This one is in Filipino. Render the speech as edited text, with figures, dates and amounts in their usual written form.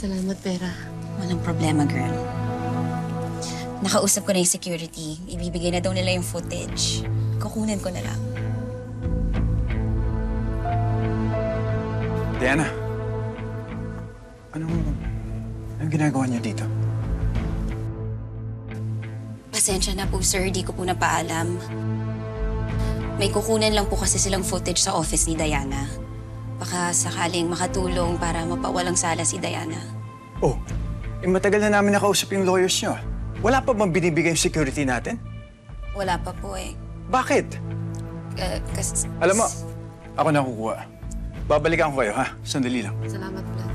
Salamat, Pera. Walang problema, girl. Nakausap ko na yung security. Ibibigay na daw nila yung footage. Kukunin ko na lang. Diana, anong ginagawa niyo dito? Pasensya na po, sir. Di ko po napaalam. May kukunan lang po kasi silang footage sa office ni Diana. Baka sakaling makatulong para mapawalang sala si Diana. Oh, matagal na namin nakausap yung lawyers niyo. Wala pa bang binibigay yung security natin? Wala pa po eh. Bakit? Kasi... Alam mo, ako na kukuha. Babalikan ko kayo, ha? Sandali lang. Salamat, Vlad.